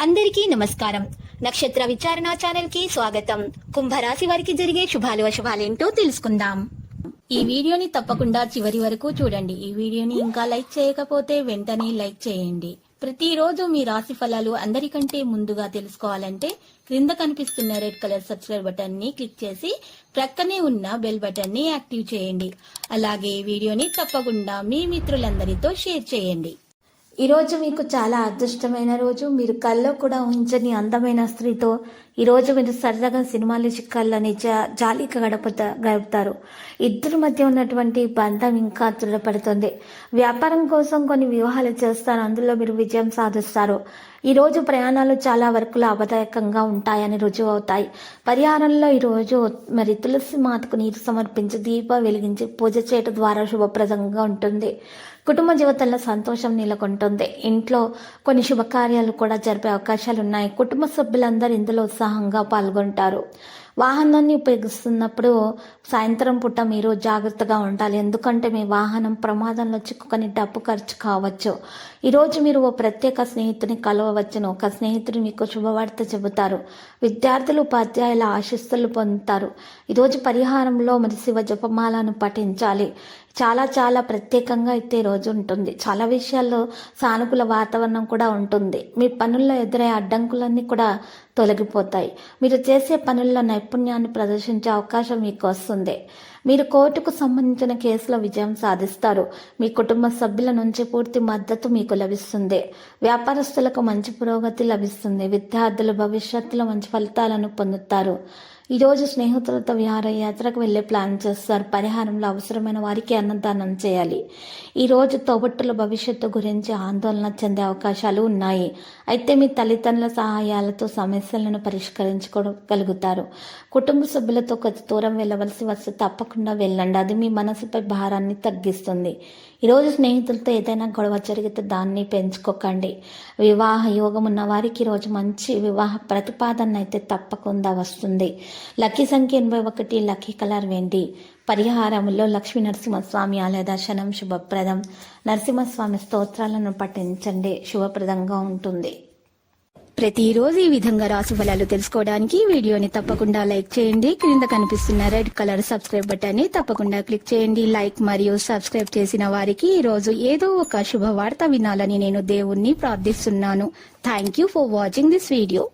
అందరికీ నమస్కారం. నక్షత్ర విచారణ ఛానల్ కి స్వాగతం. కుంభరాశి వారికి జరిగే శుభాలు అశుభాలేంటో తెలుసుకుందాం. ఈ వీడియోని తప్పకుండా చివరి వరకు చూడండి. ఈ వీడియోని ఇంకా లైక్ చేయకపోతే వెంటనే లైక్ చేయండి. ప్రతిరోజు మీ రాశి ఫలాలు అందరికంటే ముందుగా తెలుసుకోవాలంటే క్రింద కనిపిస్తున్న రెడ్ కలర్ సబ్స్క్రైబ్ బటన్ ని క్లిక్ చేసి ప్రక్కనే ఉన్న బెల్ బటన్ ని యాక్టివ్ చేయండి. అలాగే ఈ వీడియోని తప్పకుండా మీ మిత్రులందరితో షేర్ చేయండి. ఈరోజు మీకు చాలా అదృష్టమైన రోజు. మీరు కల్లో కూడా ఊహించని అందమైన స్త్రీతో ఈరోజు మీరు సరదాగా సినిమాలు చిక్కాలని జాలీగా గడుపుతారు. ఇద్దరి మధ్య ఉన్నటువంటి బంధం ఇంకా దృఢపడుతుంది. వ్యాపారం కోసం కొన్ని వ్యూహాలు చేస్తారు, అందులో మీరు విజయం సాధిస్తారు. ఈరోజు ప్రయాణాలు చాలా వరకు లాభదాయకంగా ఉంటాయని రుజువు అవుతాయి. పరిహారంలో ఈరోజు మరి తులసి మాతకు నీరు సమర్పించి దీపం వెలిగించి పూజ చేయడం ద్వారా శుభప్రదంగా ఉంటుంది. కుటుంబ జీవితంలో సంతోషం నెలకొంటుంది. ఇంట్లో కొన్ని శుభకార్యాలు కూడా జరిపే అవకాశాలు ఉన్నాయి. కుటుంబ సభ్యులందరూ ఇందులో ఉత్సాహంగా పాల్గొంటారు. వాహనాన్ని ఉపయోగిస్తున్నప్పుడు సాయంత్రం పూట మీరు జాగ్రత్తగా ఉండాలి, ఎందుకంటే మీ వాహనం ప్రమాదంలో చిక్కుకొని డబ్బు ఖర్చు కావచ్చు. ఈరోజు మీరు ఓ ప్రత్యేక స్నేహితుని కలవవచ్చును. ఒక స్నేహితుడు మీకు శుభవార్త చెబుతారు. విద్యార్థులు ఉపాధ్యాయుల ఆశీస్సులు పొందుతారు. ఈరోజు పరిహారంలో మరి శివ జపమాలను పఠించాలి. చాలా చాలా ప్రత్యేకంగా అయితే రోజు ఉంటుంది. చాలా విషయాల్లో సానుకూల వాతావరణం కూడా ఉంటుంది. మీ పనుల్లో ఎదురయ్యే అడ్డంకులన్నీ కూడా తొలగిపోతాయి. మీరు చేసే పనుల్లో నైపుణ్యాన్ని ప్రదర్శించే అవకాశం మీకు వస్తుంది. మీరు కోర్టుకు సంబంధించిన కేసులో విజయం సాధిస్తారు. మీ కుటుంబ సభ్యుల నుంచి పూర్తి మద్దతు మీకు లభిస్తుంది. వ్యాపారస్తులకు మంచి పురోగతి లభిస్తుంది. విద్యార్థులు భవిష్యత్తులో మంచి ఫలితాలను పొందుతారు. ఈరోజు స్నేహితులతో విహారయాత్రకు వెళ్లే ప్లాన్ చేస్తారు. పరిహారంలో అవసరమైన వారికి అన్నదానం చేయాలి. ఈరోజు తోబుట్టుల భవిష్యత్తు గురించి ఆందోళన చెందే అవకాశాలు ఉన్నాయి. అయితే మీ తల్లిదండ్రుల సహాయాలతో సమస్యలను పరిష్కరించుకోగలుగుతారు. కుటుంబ సభ్యులతో కొద్ది దూరం వెళ్ళవలసి వస్తే తప్పకుండా వెళ్ళండి, అది మీ మనసుపై భారాన్ని తగ్గిస్తుంది. ఈరోజు స్నేహితులతో ఏదైనా గొడవ జరిగితే దాన్ని పెంచుకోకండి. వివాహ యోగం ఉన్న వారికి ఈరోజు మంచి వివాహ ప్రతిపాదన అయితే తప్పకుండా వస్తుంది. లక్కీ సంఖ్య 81, లక్కీ కలర్ వెండి. పరిహారంలో లక్ష్మీ నరసింహస్వామి ఆలయ దర్శనం శుభప్రదం. నరసింహస్వామి స్తోత్రాలను పఠించండి, శుభప్రదంగా ఉంటుంది. ప్రతిరోజు ఈ విధంగా రాశి ఫలాలు తెలుసుకోవడానికి వీడియోని తప్పకుండా లైక్ చేయండి. క్రింద కనిపిస్తున్న రెడ్ కలర్ సబ్స్క్రైబ్ బటన్ ని తప్పకుండా క్లిక్ చేయండి. లైక్ మరియు సబ్స్క్రైబ్ చేసిన వారికి ఈ రోజు ఏదో ఒక శుభవార్త వినాలని నేను దేవుణ్ణి ప్రార్థిస్తున్నాను. Thank you for watching this video.